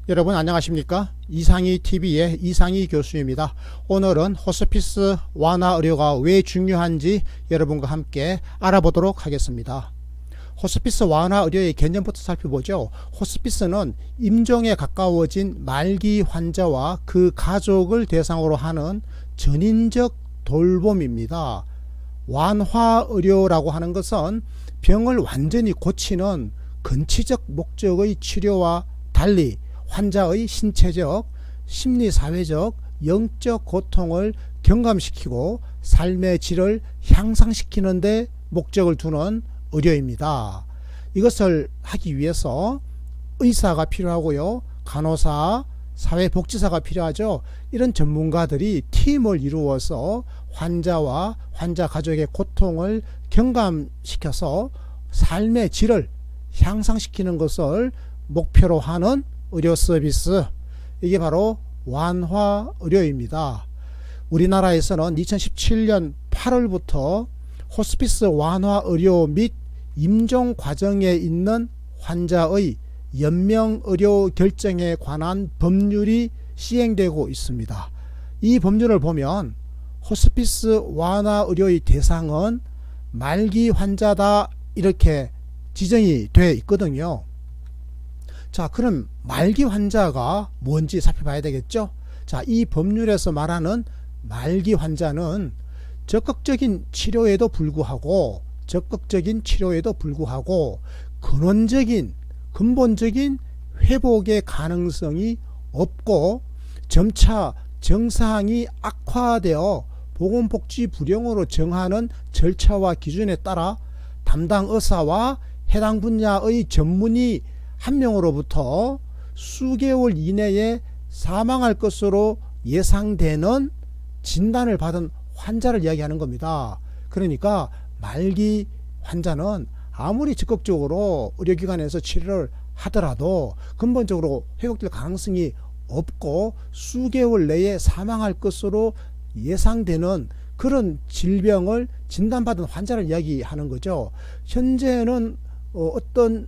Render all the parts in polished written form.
여러분 안녕하십니까? 이상희TV의 이상희 교수입니다. 오늘은 호스피스 완화 의료가 왜 중요한지 여러분과 함께 알아보도록 하겠습니다. 호스피스 완화 의료의 개념부터 살펴보죠. 호스피스는 임종에 가까워진 말기 환자와 그 가족을 대상으로 하는 전인적 돌봄입니다. 완화 의료라고 하는 것은 병을 완전히 고치는 근치적 목적의 치료와 달리 환자의 신체적, 심리사회적, 영적 고통을 경감시키고 삶의 질을 향상시키는 데 목적을 두는 의료입니다. 이것을 하기 위해서 의사가 필요하고요. 간호사, 사회복지사가 필요하죠. 이런 전문가들이 팀을 이루어서 환자와 환자 가족의 고통을 경감시켜서 삶의 질을 향상시키는 것을 목표로 하는 의료 서비스, 이게 바로 완화 의료입니다. 우리나라에서는 2017년 8월부터 호스피스 완화 의료 및 임종 과정에 있는 환자의 연명 의료 결정에 관한 법률이 시행되고 있습니다. 이 법률을 보면 호스피스 완화 의료의 대상은 말기 환자다 이렇게 지정이 되어 있거든요. 자, 그럼 말기 환자가 뭔지 살펴봐야 되겠죠? 자, 이 법률에서 말하는 말기 환자는 적극적인 치료에도 불구하고 근본적인 회복의 가능성이 없고 점차 증상이 악화되어 보건복지부령으로 정하는 절차와 기준에 따라 담당 의사와 해당 분야의 전문의 한 명으로부터 수개월 이내에 사망할 것으로 예상되는 진단을 받은 환자를 이야기하는 겁니다. 그러니까 말기 환자는 아무리 적극적으로 의료기관에서 치료를 하더라도 근본적으로 회복될 가능성이 없고 수개월 내에 사망할 것으로 예상되는 그런 질병을 진단받은 환자를 이야기하는 거죠. 현재는 어떤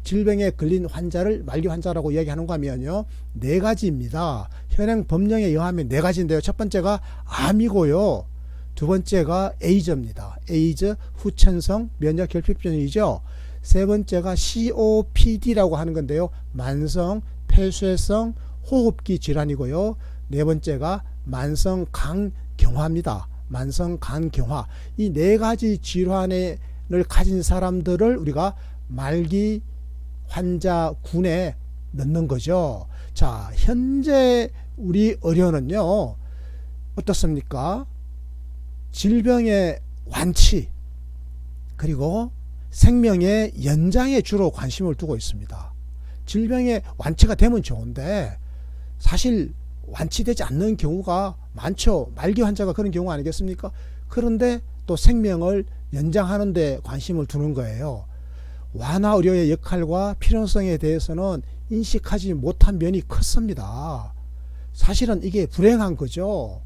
질병에 걸린 환자를 말기 환자라고 이야기하는가 하면요, 4가지입니다. 현행 법령에 의하면 4가지인데요. 첫 번째가 암이고요. 두 번째가 에이즈입니다. 에이즈 후천성 면역 결핍증이죠. 세 번째가 COPD라고 하는 건데요. 만성 폐쇄성 호흡기 질환이고요. 네 번째가 만성 간경화입니다. 만성 간경화. 이 4가지 질환을 가진 사람들을 우리가 말기 환자군에 넣는 거죠. 자, 현재 우리 의료는요, 어떻습니까? 질병의 완치 그리고 생명의 연장에 주로 관심을 두고 있습니다. 질병의 완치가 되면 좋은데 사실 완치되지 않는 경우가 많죠. 말기 환자가 그런 경우 아니겠습니까? 그런데 또 생명을 연장하는 데 관심을 두는 거예요. 완화 의료의 역할과 필요성에 대해서는 인식하지 못한 면이 컸습니다. 사실은 이게 불행한 거죠.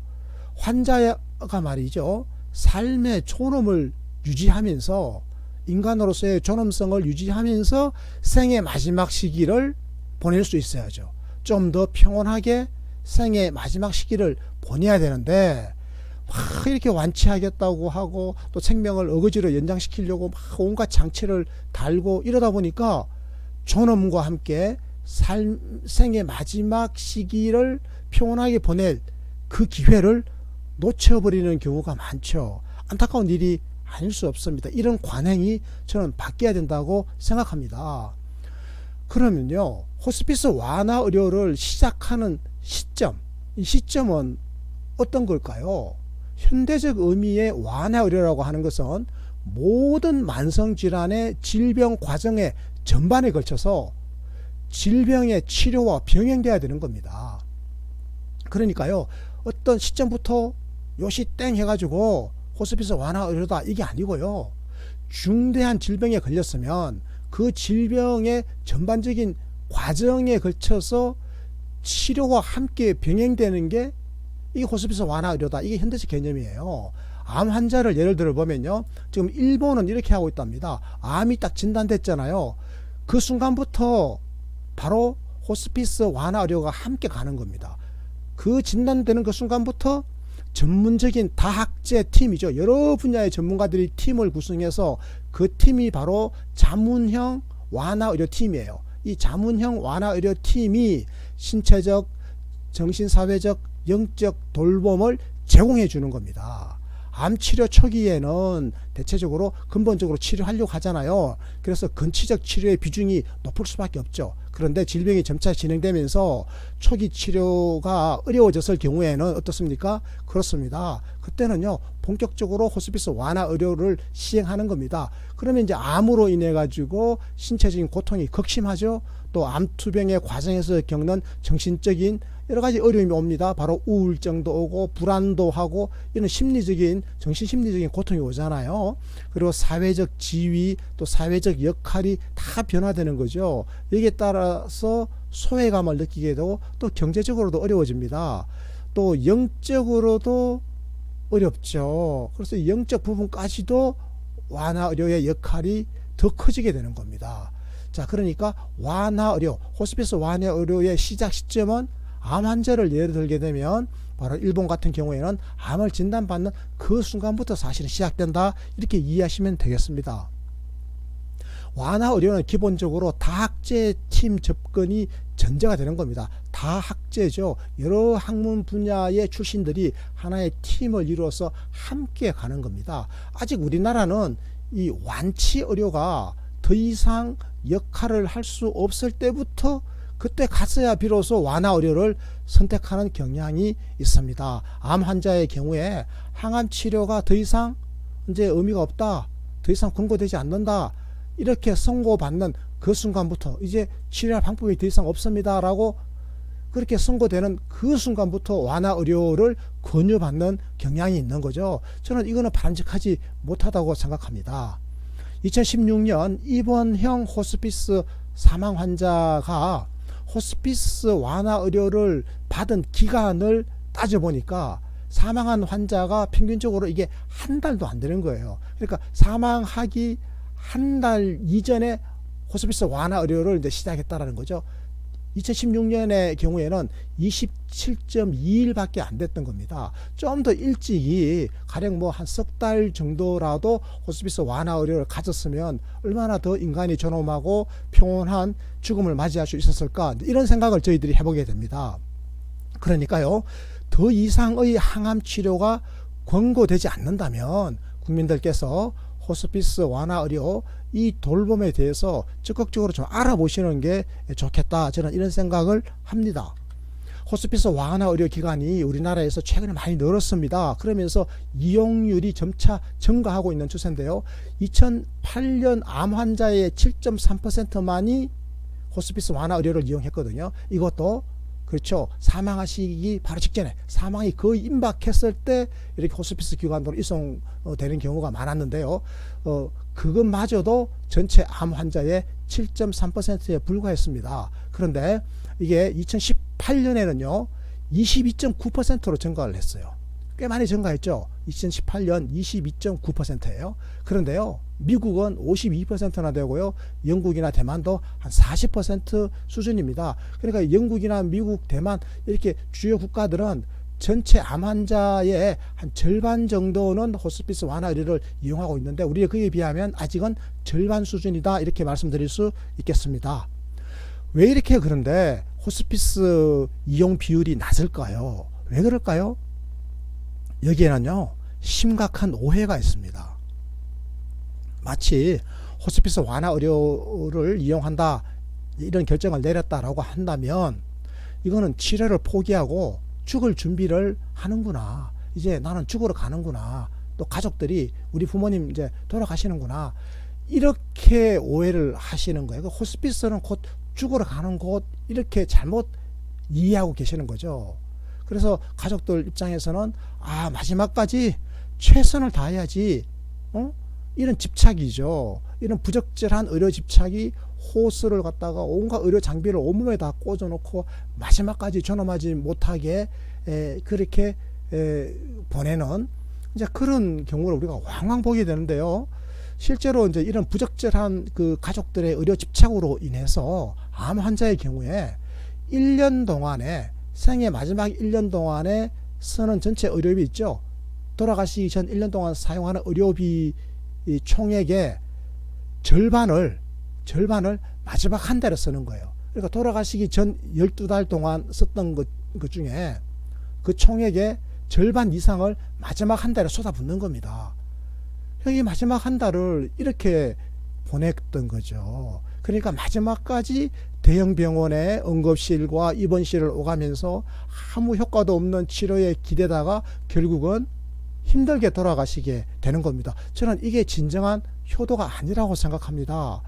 환자가 말이죠, 삶의 존엄을 유지하면서 인간으로서의 존엄성을 유지하면서 생의 마지막 시기를 보낼 수 있어야죠. 좀 더 평온하게 생의 마지막 시기를 보내야 되는데 막 이렇게 완치하겠다고 하고 또 생명을 어거지로 연장시키려고 막 온갖 장치를 달고 이러다 보니까 존엄과 함께 생의 마지막 시기를 평온하게 보낼 그 기회를 놓쳐버리는 경우가 많죠. 안타까운 일이 아닐 수 없습니다. 이런 관행이 저는 바뀌어야 된다고 생각합니다. 그러면요, 호스피스 완화 의료를 시작하는 시점, 이 시점은 어떤 걸까요? 현대적 의미의 완화 의료라고 하는 것은 모든 만성질환의 질병 과정의 전반에 걸쳐서 질병의 치료와 병행돼야 되는 겁니다. 그러니까요, 어떤 시점부터 요시 땡 해가지고 호스피스 완화 의료다 이게 아니고요, 중대한 질병에 걸렸으면 그 질병의 전반적인 과정에 걸쳐서 치료와 함께 병행되는 게 이 호스피스 완화 의료다. 이게 현대적 개념이에요. 암 환자를 예를 들어 보면요, 지금 일본은 이렇게 하고 있답니다. 암이 딱 진단됐잖아요. 그 순간부터 바로 호스피스 완화 의료가 함께 가는 겁니다. 그 진단되는 그 순간부터 전문적인 다학제 팀이죠. 여러 분야의 전문가들이 팀을 구성해서 그 팀이 바로 자문형 완화 의료 팀이에요. 이 자문형 완화 의료 팀이 신체적, 정신사회적, 영적 돌봄을 제공해 주는 겁니다. 암치료 초기에는 대체적으로 근본적으로 치료하려고 하잖아요. 그래서 근치적 치료의 비중이 높을 수밖에 없죠. 그런데 질병이 점차 진행되면서 초기 치료가 어려워졌을 경우에는 어떻습니까? 그렇습니다. 그때는요, 본격적으로 호스피스 완화 의료를 시행하는 겁니다. 그러면 이제 암으로 인해 가지고 신체적인 고통이 극심하죠. 또 암투병의 과정에서 겪는 정신적인 여러 가지 어려움이 옵니다. 바로 우울증도 오고 불안도 하고 이런 심리적인 정신심리적인 고통이 오잖아요. 그리고 사회적 지위 또 사회적 역할이 다 변화되는 거죠. 여기에 따라서 소외감을 느끼게 되고 또 경제적으로도 어려워집니다. 또 영적으로도 어렵죠. 그래서 영적 부분까지도 완화 의료의 역할이 더 커지게 되는 겁니다. 자, 그러니까 완화 의료, 호스피스 완화 의료의 시작 시점은 암 환자를 예를 들게 되면 바로 일본 같은 경우에는 암을 진단받는 그 순간부터 사실은 시작된다, 이렇게 이해하시면 되겠습니다. 완화 의료는 기본적으로 다학제 팀 접근이 전제가 되는 겁니다. 다학제죠. 여러 학문 분야의 출신들이 하나의 팀을 이루어서 함께 가는 겁니다. 아직 우리나라는 이 완치 의료가 더 이상 역할을 할 수 없을 때부터 그때 갔어야 비로소 완화 의료를 선택하는 경향이 있습니다. 암 환자의 경우에 항암 치료가 더 이상 이제 의미가 없다, 더 이상 권고되지 않는다, 이렇게 선고받는 그 순간부터 이제 치료할 방법이 더 이상 없습니다 라고 그렇게 선고되는 그 순간부터 완화 의료를 권유받는 경향이 있는 거죠. 저는 이거는 바람직하지 못하다고 생각합니다. 2016년 입원형 호스피스 사망 환자가 호스피스 완화 의료를 받은 기간을 따져보니까 사망한 환자가 평균적으로 이게 한 달도 안 되는 거예요. 그러니까 사망하기 한 달 이전에 호스피스 완화 의료를 이제 시작했다라는 거죠. 2016년의 경우에는 27.2일밖에 안 됐던 겁니다. 좀 더 일찍이 가령 뭐 한 석 달 정도라도 호스피스 완화 의료를 가졌으면 얼마나 더 인간이 존엄하고 평온한 죽음을 맞이할 수 있었을까, 이런 생각을 저희들이 해보게 됩니다. 그러니까요, 더 이상의 항암 치료가 권고되지 않는다면 국민들께서 호스피스 완화 의료 이 돌봄에 대해서 적극적으로 좀 알아보시는 게 좋겠다, 저는 이런 생각을 합니다. 호스피스 완화 의료 기관이 우리나라에서 최근에 많이 늘었습니다. 그러면서 이용률이 점차 증가하고 있는 추세인데요. 2008년 암 환자의 7.3%만이 호스피스 완화 의료를 이용했거든요. 이것도 그렇죠, 사망하시기 바로 직전에 사망이 거의 임박했을 때 이렇게 호스피스 기관으로 이송되는 경우가 많았는데요. 그것마저도 전체 암 환자의 7.3%에 불과했습니다. 그런데 이게 2018년에는요 22.9%로 증가를 했어요. 꽤 많이 증가했죠. 2018년 22.9%예요. 그런데요, 미국은 52%나 되고요, 영국이나 대만도 한 40% 수준입니다. 그러니까 영국이나 미국, 대만 이렇게 주요 국가들은 전체 암 환자의 한 절반 정도는 호스피스 완화 의료를 이용하고 있는데 우리가 그에 비하면 아직은 절반 수준이다, 이렇게 말씀드릴 수 있겠습니다. 왜 이렇게 그런데 호스피스 이용 비율이 낮을까요? 왜 그럴까요? 여기에는요 심각한 오해가 있습니다. 마치 호스피스 완화 의료를 이용한다, 이런 결정을 내렸다라고 한다면 이거는 치료를 포기하고 죽을 준비를 하는구나, 이제 나는 죽으러 가는구나, 또 가족들이 우리 부모님 이제 돌아가시는구나, 이렇게 오해를 하시는 거예요. 호스피스는 곧 죽으러 가는 곳, 이렇게 잘못 이해하고 계시는 거죠. 그래서 가족들 입장에서는 마지막까지 최선을 다해야지, 이런 집착이죠. 이런 부적절한 의료 집착이 호스를 갖다가 온갖 의료 장비를 온몸에 다 꽂아놓고 마지막까지 존엄하지 못하게 그렇게 보내는 이제 그런 경우를 우리가 왕왕 보게 되는데요. 실제로 이제 이런 부적절한 그 가족들의 의료 집착으로 인해서 암 환자의 경우에 1년 동안에 생애 마지막 1년 동안에 쓰는 전체 의료비 있죠. 돌아가시기 전 1년 동안 사용하는 의료비 총액의 절반을 마지막 한 달에 쓰는 거예요. 그러니까 돌아가시기 전 12달 동안 썼던 것 중에 그 총액의 절반 이상을 마지막 한 달에 쏟아붓는 겁니다. 이 마지막 한 달을 이렇게 보냈던 거죠. 그러니까 마지막까지 대형 병원의 응급실과 입원실을 오가면서 아무 효과도 없는 치료에 기대다가 결국은 힘들게 돌아가시게 되는 겁니다. 저는 이게 진정한 효도가 아니라고 생각합니다.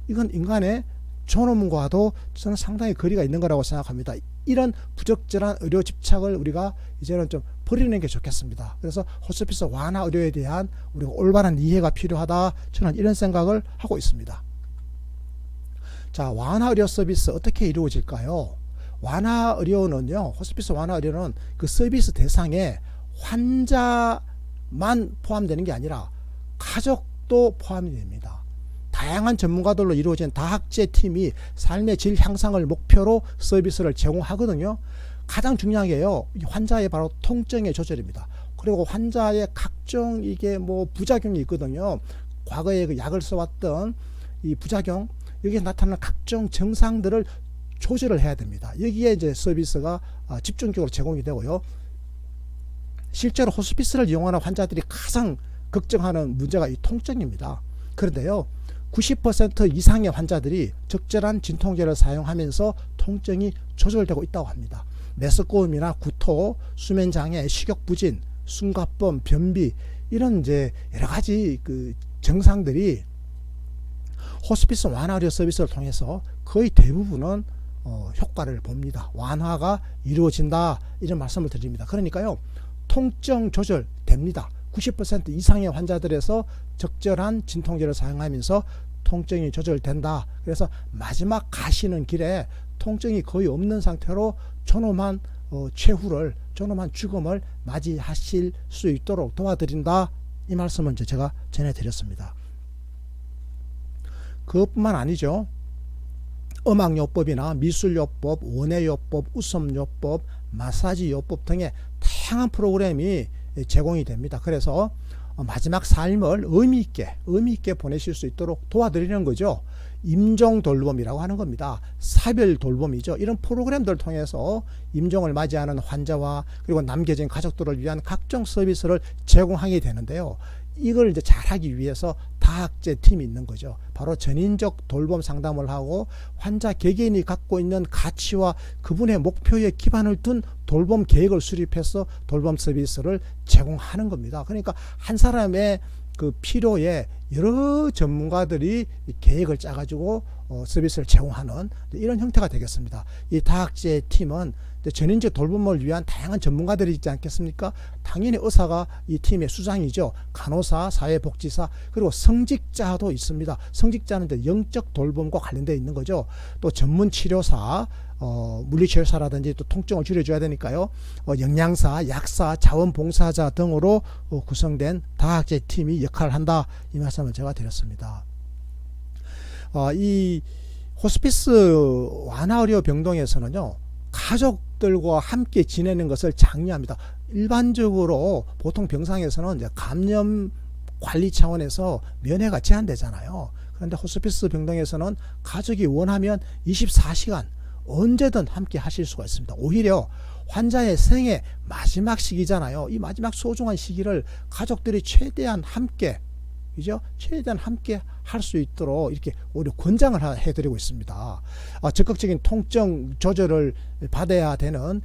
이건 인간의 존엄과도 저는 상당히 거리가 있는 거라고 생각합니다. 이런 부적절한 의료 집착을 우리가 이제는 좀 버리는 게 좋겠습니다. 그래서 호스피스 완화 의료에 대한 우리가 올바른 이해가 필요하다, 저는 이런 생각을 하고 있습니다. 자, 완화 의료 서비스 어떻게 이루어질까요? 완화 의료는요, 호스피스 완화 의료는 그 서비스 대상에 환자만 포함되는 게 아니라 가족도 포함이 됩니다. 다양한 전문가들로 이루어진 다학제 팀이 삶의 질 향상을 목표로 서비스를 제공하거든요. 가장 중요한 게요, 환자의 바로 통증의 조절입니다. 그리고 환자의 각종 이게 뭐 부작용이 있거든요. 과거에 그 약을 써왔던 이 부작용, 여기에 나타나는 각종 증상들을 조절을 해야 됩니다. 여기에 이제 서비스가 집중적으로 제공이 되고요. 실제로 호스피스를 이용하는 환자들이 가장 걱정하는 문제가 이 통증입니다. 그런데요, 90% 이상의 환자들이 적절한 진통제를 사용하면서 통증이 조절되고 있다고 합니다. 메스꺼움이나 구토, 수면장애, 식욕부진, 숨가쁨, 변비, 이런 이제 여러 가지 그 증상들이 호스피스 완화 의료 서비스를 통해서 거의 대부분은 효과를 봅니다. 완화가 이루어진다, 이런 말씀을 드립니다. 그러니까요, 통증 조절됩니다. 90% 이상의 환자들에서 적절한 진통제를 사용하면서 통증이 조절된다. 그래서 마지막 가시는 길에 통증이 거의 없는 상태로 존엄한 최후를, 존엄한 죽음을 맞이하실 수 있도록 도와드린다, 이 말씀을 제가 전해드렸습니다. 그것뿐만 아니죠. 음악요법이나 미술요법, 원예요법, 웃음요법, 마사지요법 등의 다양한 프로그램이 제공이 됩니다. 그래서 마지막 삶을 의미 있게 보내실 수 있도록 도와드리는 거죠. 임종 돌봄이라고 하는 겁니다. 사별 돌봄이죠. 이런 프로그램들을 통해서 임종을 맞이하는 환자와 그리고 남겨진 가족들을 위한 각종 서비스를 제공하게 되는데요. 이걸 이제 잘하기 위해서 다학제 팀이 있는 거죠. 바로 전인적 돌봄 상담을 하고 환자 개개인이 갖고 있는 가치와 그분의 목표에 기반을 둔 돌봄 계획을 수립해서 돌봄 서비스를 제공하는 겁니다. 그러니까 한 사람의 그 필요에 여러 전문가들이 계획을 짜가지고 서비스를 제공하는 이런 형태가 되겠습니다. 이 다학제 팀은 전인적 돌봄을 위한 다양한 전문가들이 있지 않겠습니까? 당연히 의사가 이 팀의 수장이죠. 간호사, 사회복지사, 그리고 성직자도 있습니다. 성직자는 이제 영적 돌봄과 관련되어 있는 거죠. 또 전문 치료사, 물리치료사라든지 또 통증을 줄여줘야 되니까요. 영양사, 약사, 자원봉사자 등으로 구성된 다학제 팀이 역할을 한다, 이 말씀을 제가 드렸습니다. 이 호스피스 완화의료 병동에서는요, 가족들과 함께 지내는 것을 장려합니다. 일반적으로 보통 병상에서는 이제 감염 관리 차원에서 면회가 제한되잖아요. 그런데 호스피스 병동에서는 가족이 원하면 24시간 언제든 함께 하실 수가 있습니다. 오히려 환자의 생애 마지막 시기잖아요. 이 마지막 소중한 시기를 가족들이 최대한 함께 할 수 있도록 이렇게 오히려 권장을 해드리고 있습니다. 적극적인 통증 조절을 받아야 되는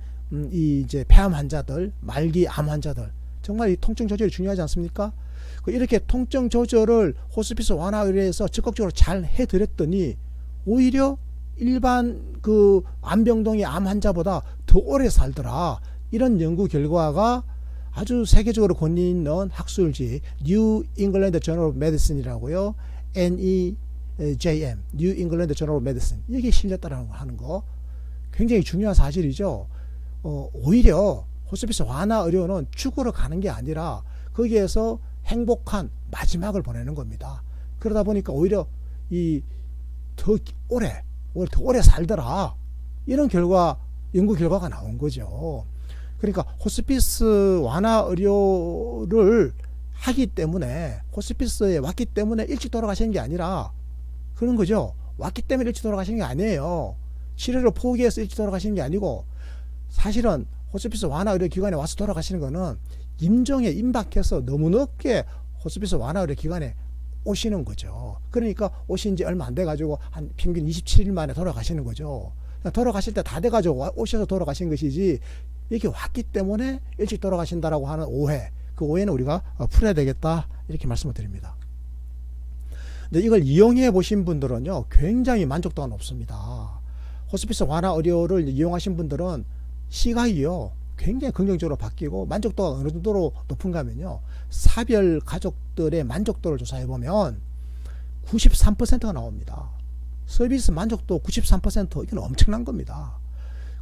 이 이제 폐암 환자들, 말기 암 환자들, 정말 이 통증 조절이 중요하지 않습니까? 이렇게 통증 조절을 호스피스 완화 의료에서 적극적으로 잘 해드렸더니 오히려 일반 그 암병동의 암 환자보다 더 오래 살더라, 이런 연구 결과가 아주 세계적으로 권위 있는 학술지 New England Journal of Medicine이라고요. NEJM, New England Journal of Medicine, 여기에 실렸다라는 거 하는 거 굉장히 중요한 사실이죠. 오히려 호스피스 완화 의료는 죽으러 가는 게 아니라 거기에서 행복한 마지막을 보내는 겁니다. 그러다 보니까 오히려 더 오래 살더라, 이런 연구 결과가 나온 거죠. 그러니까 호스피스 완화 의료를 하기 때문에, 호스피스에 왔기 때문에 일찍 돌아가시는 게 아니라 그런 거죠. 왔기 때문에 일찍 돌아가시는 게 아니에요. 치료를 포기해서 일찍 돌아가시는 게 아니고, 사실은 호스피스 완화 의료기관에 와서 돌아가시는 거는 임종에 임박해서 너무 늦게 호스피스 완화 의료기관에 오시는 거죠. 그러니까 오신 지 얼마 안 돼가지고 한 평균 27일 만에 돌아가시는 거죠. 돌아가실 때 다 돼가지고 오셔서 돌아가신 것이지, 이렇게 왔기 때문에 일찍 돌아가신다라고 하는 오해, 그 오해는 우리가 풀어야 되겠다, 이렇게 말씀을 드립니다. 근데 이걸 이용해 보신 분들은요, 굉장히 만족도가 높습니다. 호스피스 완화 의료를 이용하신 분들은 시각이요, 굉장히 긍정적으로 바뀌고 만족도가 어느 정도로 높은가 하면요, 사별 가족들의 만족도를 조사해 보면 93%가 나옵니다. 서비스 만족도 93%, 이건 엄청난 겁니다.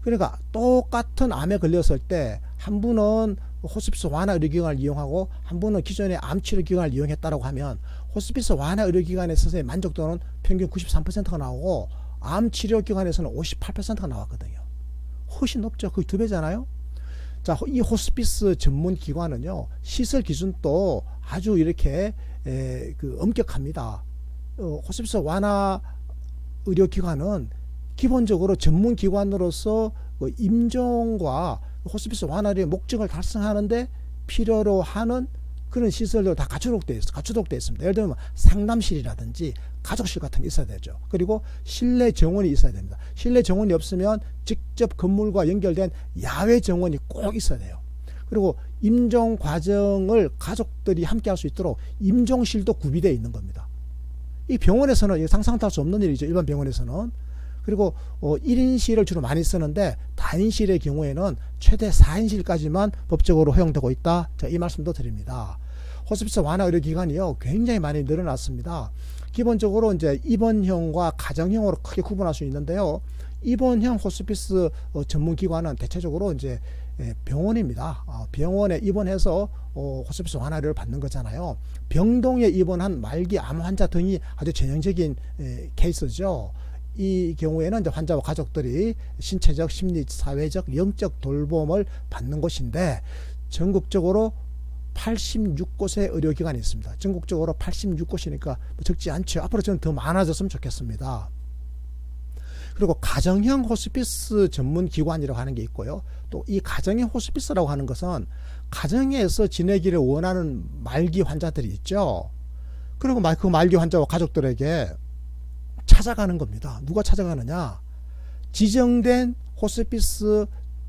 그러니까 똑같은 암에 걸렸을 때 한 분은 호스피스 완화 의료기관을 이용하고 한 분은 기존의 암치료기관을 이용했다고 하면 호스피스 완화 의료기관에서의 만족도는 평균 93%가 나오고 암치료기관에서는 58%가 나왔거든요. 훨씬 높죠. 거의 2배잖아요. 자, 이 호스피스 전문 기관은요, 시설 기준도 아주 이렇게 엄격합니다. 호스피스 완화 의료기관은 기본적으로 전문 기관으로서 임종과 호스피스 완화의 목적을 달성하는데 필요로 하는 그런 시설도 다 갖추도록 되어 있습니다. 예를 들면 상담실이라든지 가족실 같은 게 있어야 되죠. 그리고 실내 정원이 있어야 됩니다. 실내 정원이 없으면 직접 건물과 연결된 야외 정원이 꼭 있어야 돼요. 그리고 임종 과정을 가족들이 함께 할 수 있도록 임종실도 구비되어 있는 겁니다. 이 병원에서는 상상도 할 수 없는 일이죠. 일반 병원에서는. 그리고 1인실을 주로 많이 쓰는데 다인실의 경우에는 최대 4인실까지만 법적으로 허용되고 있다. 자, 이 말씀도 드립니다. 호스피스 완화 의료기관이요, 굉장히 많이 늘어났습니다. 기본적으로 이제 입원형과 가정형으로 크게 구분할 수 있는데요. 입원형 호스피스 전문기관은 대체적으로 이제 병원입니다. 병원에 입원해서 호스피스 완화를 받는 거잖아요. 병동에 입원한 말기 암 환자 등이 아주 전형적인 케이스죠. 이 경우에는 이제 환자와 가족들이 신체적, 심리, 사회적, 영적 돌봄을 받는 곳인데, 전국적으로 86곳의 의료기관이 있습니다. 전국적으로 86곳이니까 적지 않죠. 앞으로 저는 더 많아졌으면 좋겠습니다. 그리고 가정형 호스피스 전문기관이라고 하는 게 있고요. 또 이 가정형 호스피스라고 하는 것은 가정에서 지내기를 원하는 말기 환자들이 있죠. 그리고 그 말기 환자와 가족들에게 찾아가는 겁니다. 누가 찾아가느냐? 지정된 호스피스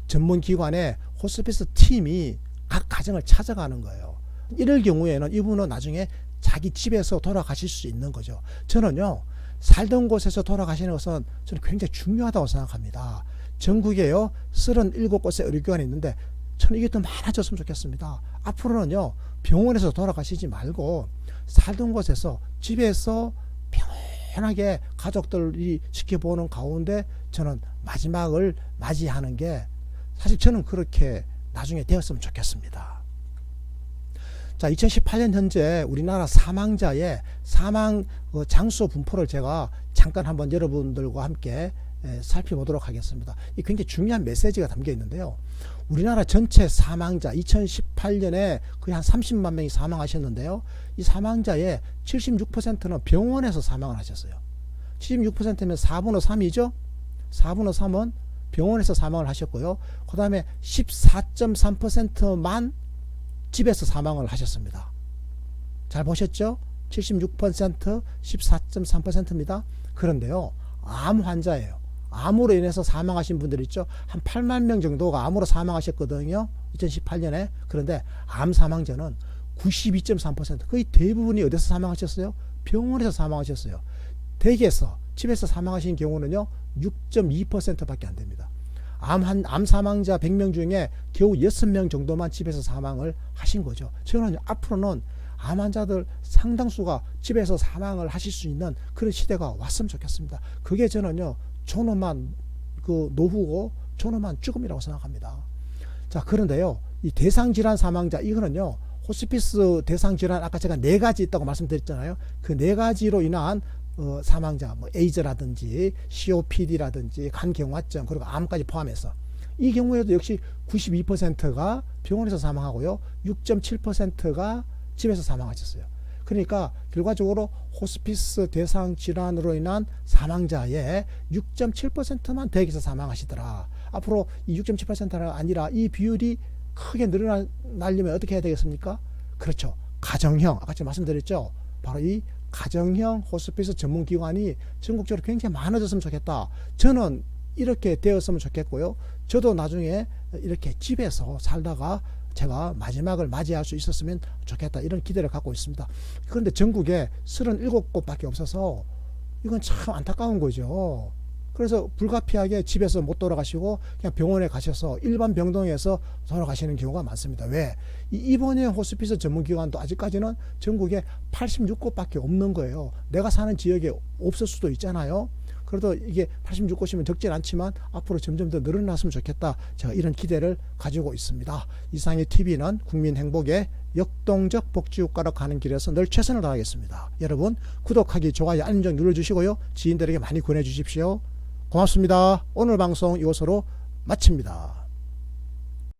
전문기관의 호스피스 팀이 각 가정을 찾아가는 거예요. 이럴 경우에는 이분은 나중에 자기 집에서 돌아가실 수 있는 거죠. 저는요, 살던 곳에서 돌아가시는 것은 저는 굉장히 중요하다고 생각합니다. 전국에요, 37곳의 의료기관이 있는데 저는 이게 더 많아졌으면 좋겠습니다. 앞으로는요, 병원에서 돌아가시지 말고 살던 곳에서, 집에서 편하게 가족들이 지켜보는 가운데 저는 마지막을 맞이하는 게, 사실 저는 그렇게 나중에 되었으면 좋겠습니다. 자, 2018년 현재 우리나라 사망자의 사망 장수 분포를 제가 잠깐 한번 여러분들과 함께 살펴보도록 하겠습니다. 이 굉장히 중요한 메시지가 담겨 있는데요. 우리나라 전체 사망자 2018년에 거의 한 30만 명이 사망하셨는데요. 이 사망자의 76%는 병원에서 사망을 하셨어요. 76%면 4분의 3이죠. 4분의 3은 병원에서 사망을 하셨고요. 그 다음에 14.3%만 집에서 사망을 하셨습니다. 잘 보셨죠? 76%, 14.3%입니다. 그런데요, 암 환자예요. 암으로 인해서 사망하신 분들 있죠. 한 8만 명 정도가 암으로 사망하셨거든요. 2018년에. 그런데 암 사망자는 92.3%, 거의 대부분이 어디서 사망하셨어요? 병원에서 사망하셨어요. 댁에서, 집에서 사망하신 경우는요, 6.2%밖에 안 됩니다. 암 사망자 100명 중에 겨우 6명 정도만 집에서 사망을 하신 거죠. 저는 앞으로는 암 환자들 상당수가 집에서 사망을 하실 수 있는 그런 시대가 왔으면 좋겠습니다. 그게 저는요, 존엄한 노후고 존엄한 죽음이라고 생각합니다. 자, 그런데요, 이 대상질환 사망자, 이거는요, 호스피스 대상질환, 아까 제가 4가지 있다고 말씀드렸잖아요. 그 4가지로 인한 사망자, 뭐 에이즈라든지 COPD라든지 간경화증 그리고 암까지 포함해서 이 경우에도 역시 92%가 병원에서 사망하고요. 6.7%가 집에서 사망하셨어요. 그러니까 결과적으로 호스피스 대상 질환으로 인한 사망자의 6.7%만 대학에서 사망하시더라. 앞으로 이 6.7%가 아니라 이 비율이 크게 늘어나려면 어떻게 해야 되겠습니까? 그렇죠. 가정형, 아까 제가 말씀드렸죠. 바로 이 가정형 호스피스 전문기관이 전국적으로 굉장히 많아졌으면 좋겠다. 저는 이렇게 되었으면 좋겠고요. 저도 나중에 이렇게 집에서 살다가 제가 마지막을 맞이할 수 있었으면 좋겠다. 이런 기대를 갖고 있습니다. 그런데 전국에 37곳밖에 없어서 이건 참 안타까운 거죠. 그래서 불가피하게 집에서 못 돌아가시고 그냥 병원에 가셔서 일반 병동에서 돌아가시는 경우가 많습니다. 왜? 이 입원형 호스피스 전문기관도 아직까지는 전국에 86곳밖에 없는 거예요. 내가 사는 지역에 없을 수도 있잖아요. 그래도 이게 86곳이면 적진 않지만 앞으로 점점 더 늘어났으면 좋겠다. 제가 이런 기대를 가지고 있습니다. 이상의 TV는 국민 행복의 역동적 복지국가로 가는 길에서 늘 최선을 다하겠습니다. 여러분 구독하기, 좋아요, 알림 좀 눌러주시고요. 지인들에게 많이 권해주십시오. 고맙습니다. 오늘 방송 이것으로 마칩니다.